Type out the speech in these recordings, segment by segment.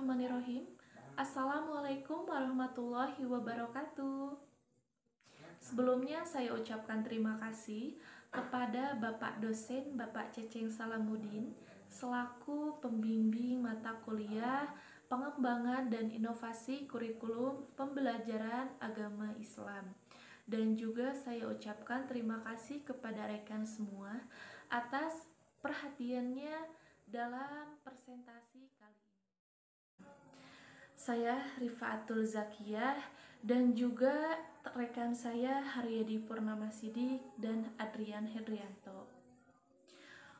Bismillahirrahmanirrahim. Assalamualaikum warahmatullahi wabarakatuh. Sebelumnya saya ucapkan terima kasih kepada Bapak dosen Bapak Ceceng Salamuddin selaku pembimbing mata kuliah pengembangan dan inovasi kurikulum pembelajaran agama Islam. Dan juga saya ucapkan terima kasih kepada rekan semua atas perhatiannya dalam presentasi kali ini. Saya Rifaatul Zakiyah dan juga rekan saya Haryadi Purnama Sidik dan Adrian Hendrianto.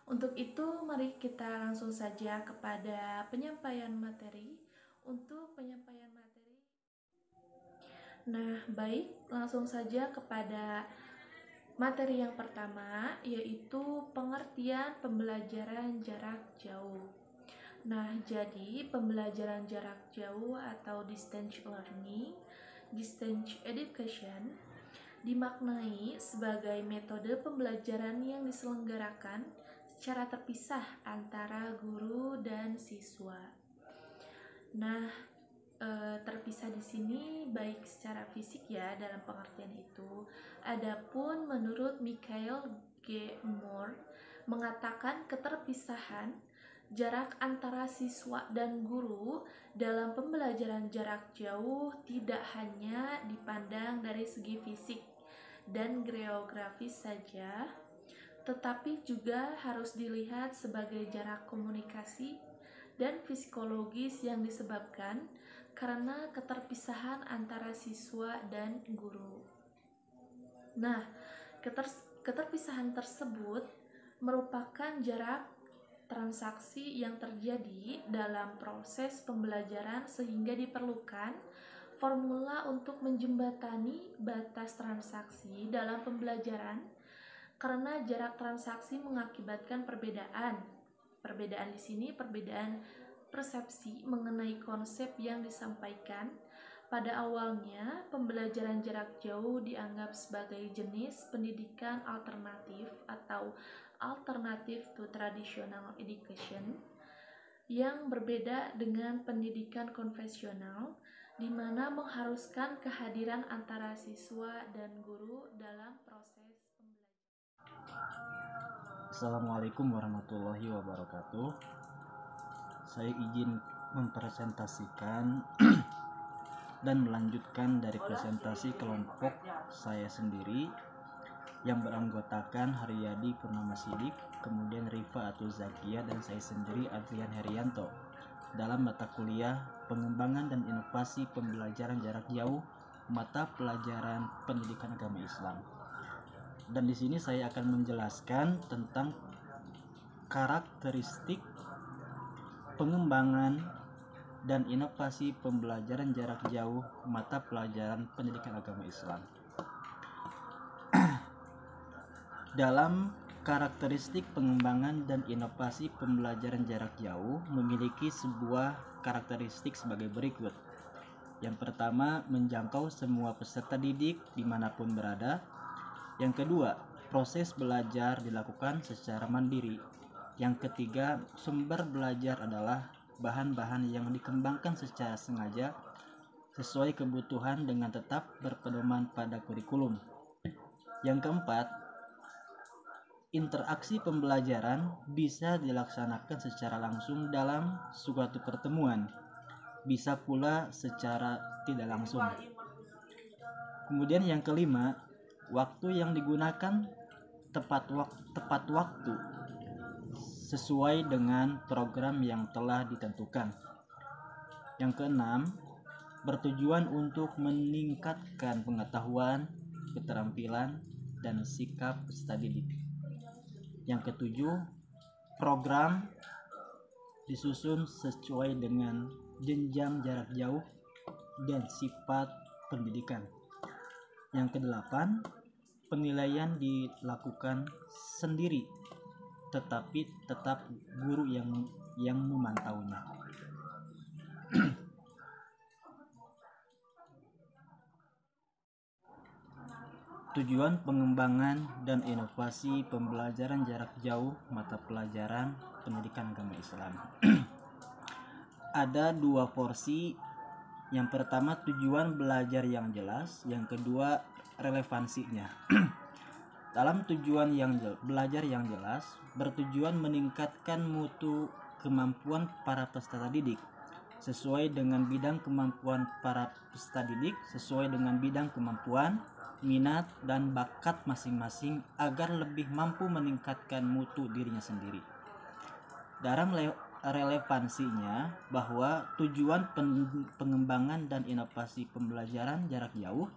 Untuk itu mari kita langsung saja kepada penyampaian materi. Untuk penyampaian materi, nah baik, langsung saja kepada materi yang pertama, yaitu pengertian pembelajaran jarak jauh. Nah, jadi pembelajaran jarak jauh atau distance learning, distance education dimaknai sebagai metode pembelajaran yang diselenggarakan secara terpisah antara guru dan siswa. Nah, terpisah di sini baik secara fisik ya dalam pengertian itu. Adapun menurut Michael G. Moore mengatakan keterpisahan jarak antara siswa dan guru dalam pembelajaran jarak jauh tidak hanya dipandang dari segi fisik dan geografis saja, tetapi juga harus dilihat sebagai jarak komunikasi dan psikologis yang disebabkan karena keterpisahan antara siswa dan guru. Nah, keterpisahan tersebut merupakan jarak transaksi yang terjadi dalam proses pembelajaran sehingga diperlukan formula untuk menjembatani batas transaksi dalam pembelajaran karena jarak transaksi mengakibatkan perbedaan. Perbedaan di sini perbedaan persepsi mengenai konsep yang disampaikan. Pada awalnya, pembelajaran jarak jauh dianggap sebagai jenis pendidikan alternatif atau alternative to traditional education yang berbeda dengan pendidikan konvensional di mana mengharuskan kehadiran antara siswa dan guru dalam proses pembelajaran. Assalamualaikum warahmatullahi wabarakatuh. Saya izin mempresentasikan dan melanjutkan dari presentasi kelompok saya sendiri yang beranggotakan Haryadi Purnama Sidik, kemudian Rifaatul Zakiyah, dan saya sendiri Adrian Hendrianto dalam mata kuliah pengembangan dan inovasi pembelajaran jarak jauh mata pelajaran pendidikan agama Islam. Dan di sini saya akan menjelaskan tentang karakteristik pengembangan dan inovasi pembelajaran jarak jauh mata pelajaran pendidikan agama Islam. Dalam karakteristik pengembangan dan inovasi pembelajaran jarak jauh memiliki sebuah karakteristik sebagai berikut. Yang pertama, menjangkau semua peserta didik dimanapun berada. Yang kedua, proses belajar dilakukan secara mandiri. Yang ketiga, sumber belajar adalah bahan-bahan yang dikembangkan secara sengaja sesuai kebutuhan dengan tetap berpedoman pada kurikulum. Yang keempat, interaksi pembelajaran bisa dilaksanakan secara langsung dalam suatu pertemuan, bisa pula secara tidak langsung. Kemudian yang kelima, waktu yang digunakan tepat waktu sesuai dengan program yang telah ditentukan. Yang keenam, bertujuan untuk meningkatkan pengetahuan, keterampilan, dan sikap peserta didik. Yang ketujuh, program disusun sesuai dengan jenjang jarak jauh dan sifat pendidikan. Yang kedelapan, penilaian dilakukan sendiri, tetapi tetap guru yang memantaunya. Tujuan pengembangan dan inovasi pembelajaran jarak jauh mata pelajaran pendidikan agama Islam ada dua porsi. Yang pertama tujuan belajar yang jelas, yang kedua relevansinya. Dalam tujuan belajar yang jelas bertujuan meningkatkan mutu kemampuan para peserta didik sesuai dengan bidang kemampuan para peserta didik, sesuai dengan bidang kemampuan, minat, dan bakat masing-masing agar lebih mampu meningkatkan mutu dirinya sendiri. Dalam relevansinya bahwa tujuan pengembangan dan inovasi pembelajaran jarak jauh,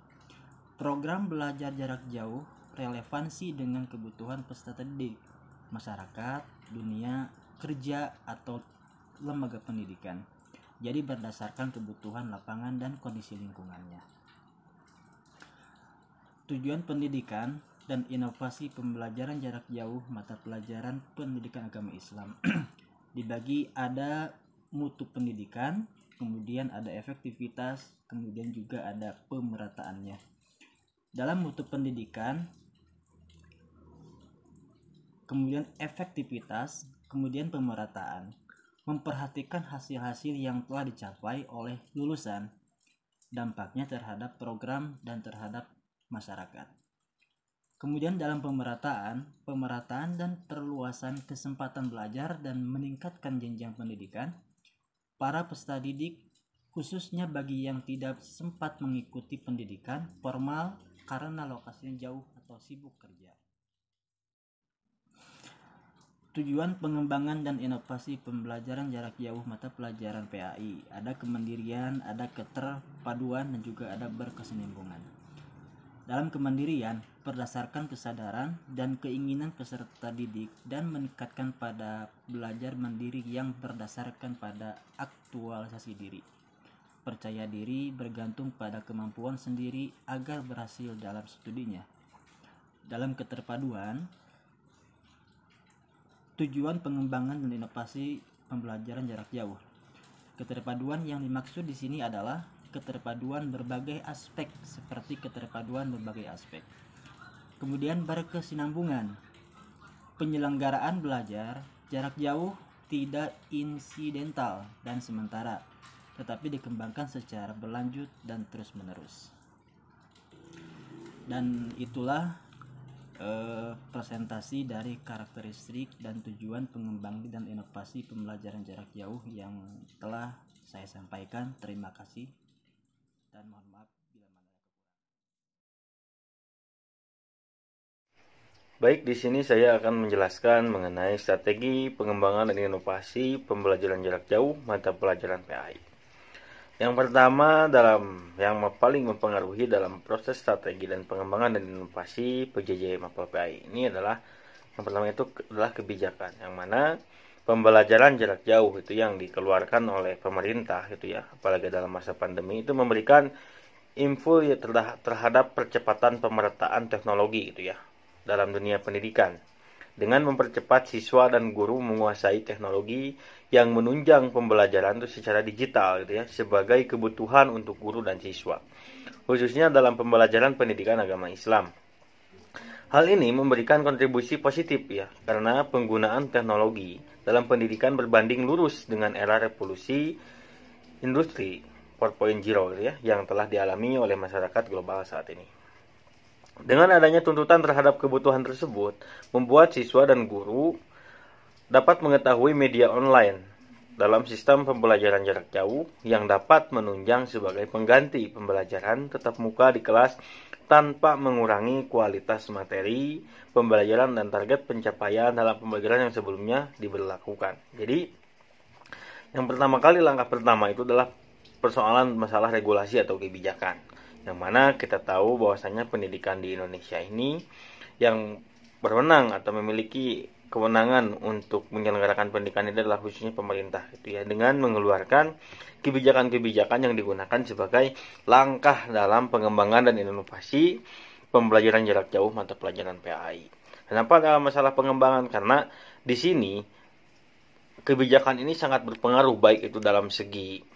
program belajar jarak jauh relevansi dengan kebutuhan peserta didik, masyarakat, dunia kerja, atau lembaga pendidikan. Jadi berdasarkan kebutuhan lapangan dan kondisi lingkungannya. Tujuan pendidikan dan inovasi pembelajaran jarak jauh mata pelajaran pendidikan agama Islam dibagi ada mutu pendidikan, kemudian ada efektivitas, kemudian juga ada pemerataannya. Dalam mutu pendidikan, kemudian efektivitas, kemudian pemerataan, memperhatikan hasil-hasil yang telah dicapai oleh lulusan, dampaknya terhadap program dan terhadap masyarakat. Kemudian dalam pemerataan dan perluasan kesempatan belajar dan meningkatkan jenjang pendidikan, para peserta didik khususnya bagi yang tidak sempat mengikuti pendidikan formal karena lokasinya jauh atau sibuk kerja. Tujuan pengembangan dan inovasi pembelajaran jarak jauh mata pelajaran PAI, ada kemandirian, ada keterpaduan, dan juga ada berkesinambungan. Dalam kemandirian, berdasarkan kesadaran dan keinginan peserta didik dan meningkatkan pada belajar mandiri yang berdasarkan pada aktualisasi diri. Percaya diri bergantung pada kemampuan sendiri agar berhasil dalam studinya. Dalam keterpaduan, tujuan pengembangan dan inovasi pembelajaran jarak jauh. Keterpaduan yang dimaksud di sini adalah keterpaduan berbagai aspek, seperti keterpaduan berbagai aspek. Kemudian berkesinambungan. Penyelenggaraan belajar jarak jauh tidak insidental dan sementara, tetapi dikembangkan secara berlanjut dan terus-menerus. Dan itulah presentasi dari karakteristik dan tujuan pengembangan dan inovasi pembelajaran jarak jauh yang telah saya sampaikan. Terima kasih dan mohon maaf bila mana ada kekurangan. Baik, di sini saya akan menjelaskan mengenai strategi pengembangan dan inovasi pembelajaran jarak jauh mata pelajaran PAI. Yang pertama, yang paling mempengaruhi dalam proses strategi dan pengembangan dan inovasi PJJ Mapel PAI ini adalah yang pertama itu adalah kebijakan, yang mana pembelajaran jarak jauh itu yang dikeluarkan oleh pemerintah itu ya, apalagi dalam masa pandemi itu memberikan info ya terhadap percepatan pemerataan teknologi itu ya dalam dunia pendidikan, dengan mempercepat siswa dan guru menguasai teknologi yang menunjang pembelajaran itu secara digital gitu ya, sebagai kebutuhan untuk guru dan siswa, khususnya dalam pembelajaran pendidikan agama Islam. Hal ini memberikan kontribusi positif ya, karena penggunaan teknologi dalam pendidikan berbanding lurus dengan era revolusi industri 4.0 gitu ya, yang telah dialami oleh masyarakat global saat ini. Dengan adanya tuntutan terhadap kebutuhan tersebut, membuat siswa dan guru dapat mengetahui media online dalam sistem pembelajaran jarak jauh yang dapat menunjang sebagai pengganti pembelajaran tatap muka di kelas tanpa mengurangi kualitas materi pembelajaran dan target pencapaian dalam pembelajaran yang sebelumnya diberlakukan. Jadi, yang pertama kali langkah pertama itu adalah persoalan masalah regulasi atau kebijakan, yang mana kita tahu bahwasanya pendidikan di Indonesia ini yang berwenang atau memiliki kewenangan untuk menyelenggarakan pendidikan ini adalah khususnya pemerintah gitu ya, dengan mengeluarkan kebijakan-kebijakan yang digunakan sebagai langkah dalam pengembangan dan inovasi pembelajaran jarak jauh mata pelajaran PAI. Kenapa dalam masalah pengembangan? Karena di sini kebijakan ini sangat berpengaruh, baik itu dalam segi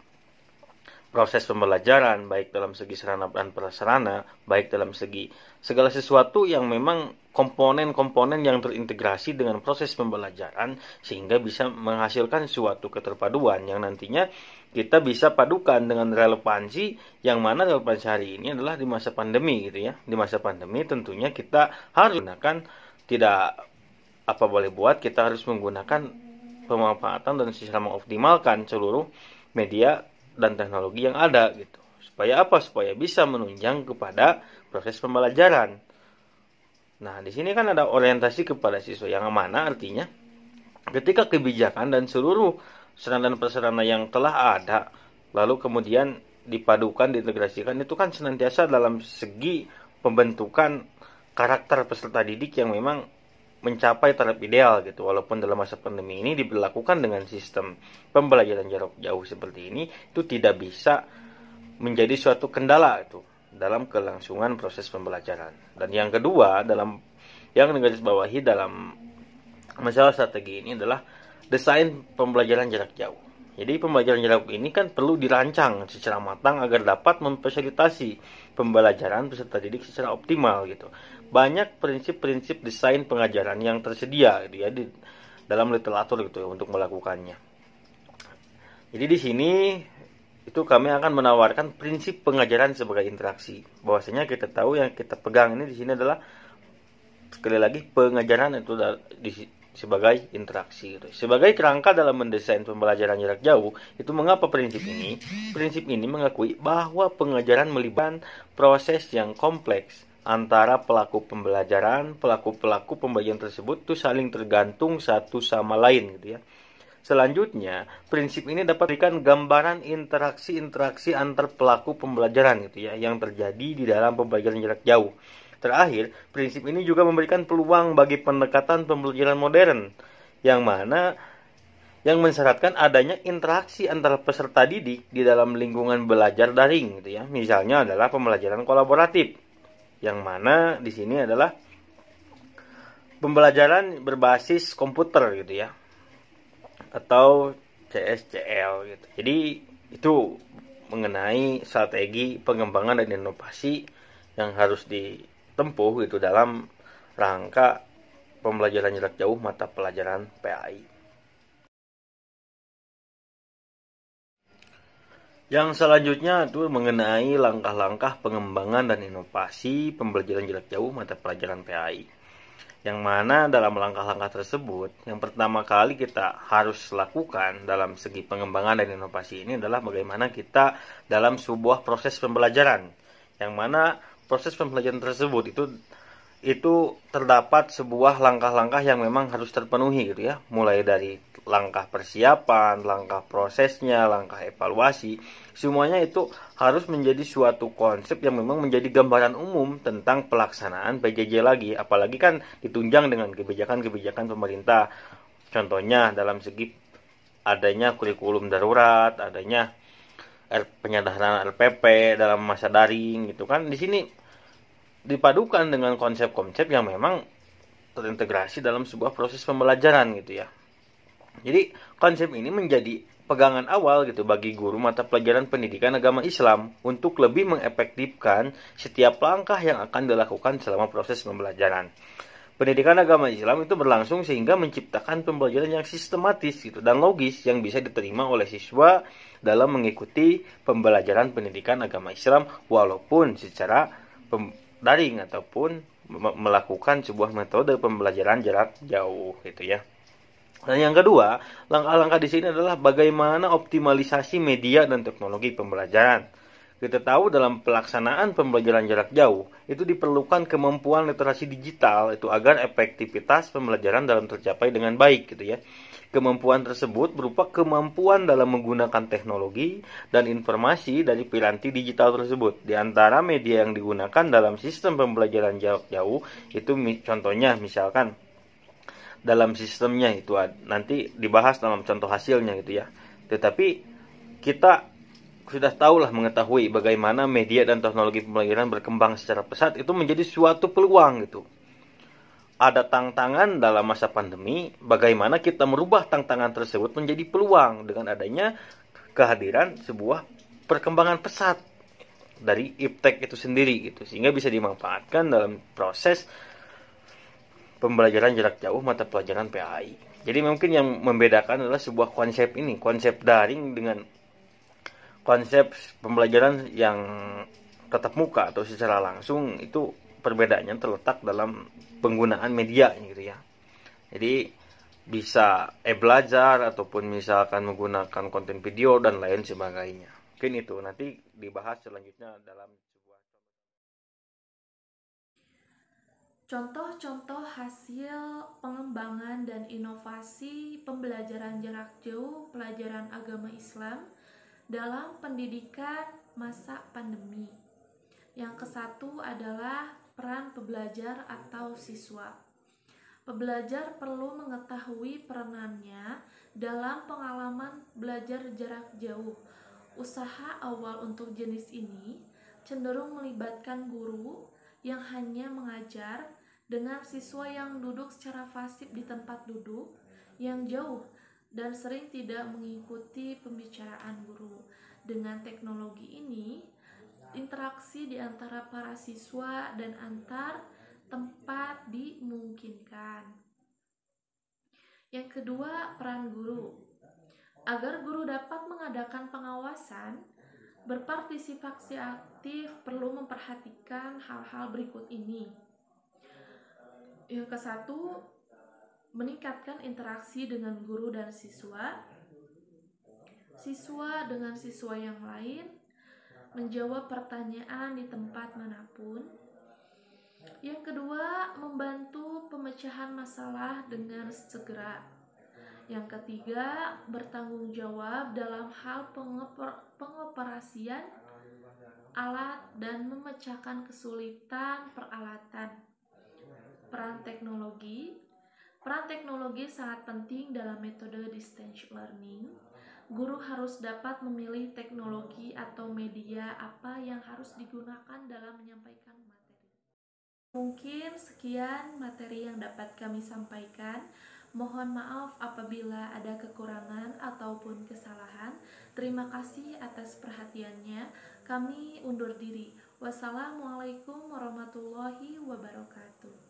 proses pembelajaran, baik dalam segi sarana dan prasarana, baik dalam segi segala sesuatu yang memang komponen-komponen yang terintegrasi dengan proses pembelajaran, sehingga bisa menghasilkan suatu keterpaduan yang nantinya kita bisa padukan dengan relevansi, yang mana relevansi hari ini adalah di masa pandemi gitu ya. Di masa pandemi tentunya kita harus gunakan, tidak apa boleh buat, kita harus menggunakan pemanfaatan dan secara mengoptimalkan seluruh media dan teknologi yang ada gitu. Supaya apa? Supaya bisa menunjang kepada proses pembelajaran. Nah, di sini kan ada orientasi kepada siswa, yang mana artinya ketika kebijakan dan seluruh sarana dan prasarana yang telah ada lalu kemudian dipadukan, diintegrasikan, itu kan senantiasa dalam segi pembentukan karakter peserta didik yang memang mencapai taraf ideal gitu. Walaupun dalam masa pandemi ini diberlakukan dengan sistem pembelajaran jarak jauh seperti ini, itu tidak bisa menjadi suatu kendala itu dalam kelangsungan proses pembelajaran. Dan yang kedua, dalam yang digarisbawahi dalam masalah strategi ini adalah desain pembelajaran jarak jauh. Jadi pembelajaran jarak jauh ini kan perlu dirancang secara matang agar dapat memfasilitasi pembelajaran peserta didik secara optimal gitu. Banyak prinsip-prinsip desain pengajaran yang tersedia gitu ya di dalam literatur gitu ya, untuk melakukannya. Jadi di sini itu kami akan menawarkan prinsip pengajaran sebagai interaksi. Bahwasanya kita tahu yang kita pegang ini di sini adalah sekali lagi pengajaran itu sebagai interaksi gitu. Sebagai kerangka dalam mendesain pembelajaran jarak jauh, itu mengapa prinsip ini? Prinsip ini mengakui bahwa pengajaran melibatkan proses yang kompleks antara pelaku pembelajaran, pelaku-pelaku pembelajaran tersebut itu saling tergantung satu sama lain gitu ya. Selanjutnya, prinsip ini dapat memberikan gambaran interaksi-interaksi antar pelaku pembelajaran gitu ya yang terjadi di dalam pembelajaran jarak jauh. Terakhir, prinsip ini juga memberikan peluang bagi pendekatan pembelajaran modern, yang mana yang mensyaratkan adanya interaksi antara peserta didik di dalam lingkungan belajar daring gitu ya. Misalnya adalah pembelajaran kolaboratif, yang mana di sini adalah pembelajaran berbasis komputer gitu ya, atau CSCL gitu. Jadi itu mengenai strategi pengembangan dan inovasi yang harus ditempuh itu dalam rangka pembelajaran jarak jauh mata pelajaran PAI. Yang selanjutnya itu mengenai langkah-langkah pengembangan dan inovasi pembelajaran jarak jauh mata pelajaran PAI. Yang mana dalam langkah-langkah tersebut, yang pertama kali kita harus lakukan dalam segi pengembangan dan inovasi ini adalah bagaimana kita dalam sebuah proses pembelajaran. Yang mana proses pembelajaran tersebut itu terdapat sebuah langkah-langkah yang memang harus terpenuhi gitu ya. Mulai dari langkah persiapan, langkah prosesnya, langkah evaluasi, semuanya itu harus menjadi suatu konsep yang memang menjadi gambaran umum tentang pelaksanaan PJJ lagi. Apalagi kan ditunjang dengan kebijakan-kebijakan pemerintah. Contohnya dalam segi adanya kurikulum darurat, adanya penyederhanaan RPP dalam masa daring gitu kan. Di sini dipadukan dengan konsep-konsep yang memang terintegrasi dalam sebuah proses pembelajaran gitu ya. Jadi konsep ini menjadi pegangan awal gitu bagi guru mata pelajaran pendidikan agama Islam untuk lebih mengefektifkan setiap langkah yang akan dilakukan selama proses pembelajaran. Pendidikan agama Islam itu berlangsung sehingga menciptakan pembelajaran yang sistematis gitu dan logis yang bisa diterima oleh siswa dalam mengikuti pembelajaran pendidikan agama Islam walaupun secara daring ataupun melakukan sebuah metode pembelajaran jarak jauh gitu ya. Dan yang kedua, langkah-langkah di sini adalah bagaimana optimalisasi media dan teknologi pembelajaran. Kita tahu dalam pelaksanaan pembelajaran jarak jauh itu diperlukan kemampuan literasi digital itu agar efektivitas pembelajaran dalam tercapai dengan baik gitu ya. Kemampuan tersebut berupa kemampuan dalam menggunakan teknologi dan informasi dari piranti digital tersebut. Di antara media yang digunakan dalam sistem pembelajaran jarak jauh itu contohnya misalkan dalam sistemnya itu nanti dibahas dalam contoh hasilnya gitu ya. Tetapi kita sudah tahulah mengetahui bagaimana media dan teknologi pembelajaran berkembang secara pesat itu menjadi suatu peluang gitu. Ada tantangan dalam masa pandemi, bagaimana kita merubah tantangan tersebut menjadi peluang dengan adanya kehadiran sebuah perkembangan pesat dari iptek itu sendiri gitu, sehingga bisa dimanfaatkan dalam proses pembelajaran jarak jauh mata pelajaran PAI. Jadi mungkin yang membedakan adalah sebuah konsep ini, konsep daring dengan konsep pembelajaran yang tatap muka atau secara langsung itu perbedaannya terletak dalam penggunaan media gitu ya. Jadi bisa belajar ataupun misalkan menggunakan konten video dan lain sebagainya. Mungkin itu nanti dibahas selanjutnya dalam sebuah contoh-contoh hasil pengembangan dan inovasi pembelajaran jarak jauh pelajaran agama Islam dalam pendidikan masa pandemi. Yang kesatu adalah peran pembelajar atau siswa. Pembelajar perlu mengetahui peranannya dalam pengalaman belajar jarak jauh. Usaha awal untuk jenis ini cenderung melibatkan guru yang hanya mengajar dengan siswa yang duduk secara fasib di tempat duduk yang jauh dan sering tidak mengikuti pembicaraan guru. Dengan teknologi ini, interaksi di antara para siswa dan antar tempat dimungkinkan. Yang kedua, peran guru. Agar guru dapat mengadakan pengawasan, berpartisipasi aktif perlu memperhatikan hal-hal berikut ini. Yang kesatu, meningkatkan interaksi dengan guru dan siswa dengan siswa yang lain, menjawab pertanyaan di tempat manapun. Yang kedua, membantu pemecahan masalah dengan segera. Yang ketiga, bertanggung jawab dalam hal pengoperasian alat dan memecahkan kesulitan peralatan. Peran teknologi sangat penting dalam metode distance learning. Guru harus dapat memilih teknologi atau media apa yang harus digunakan dalam menyampaikan materi. Mungkin sekian materi yang dapat kami sampaikan. Mohon maaf apabila ada kekurangan ataupun kesalahan. Terima kasih atas perhatiannya. Kami undur diri. Wassalamualaikum warahmatullahi wabarakatuh.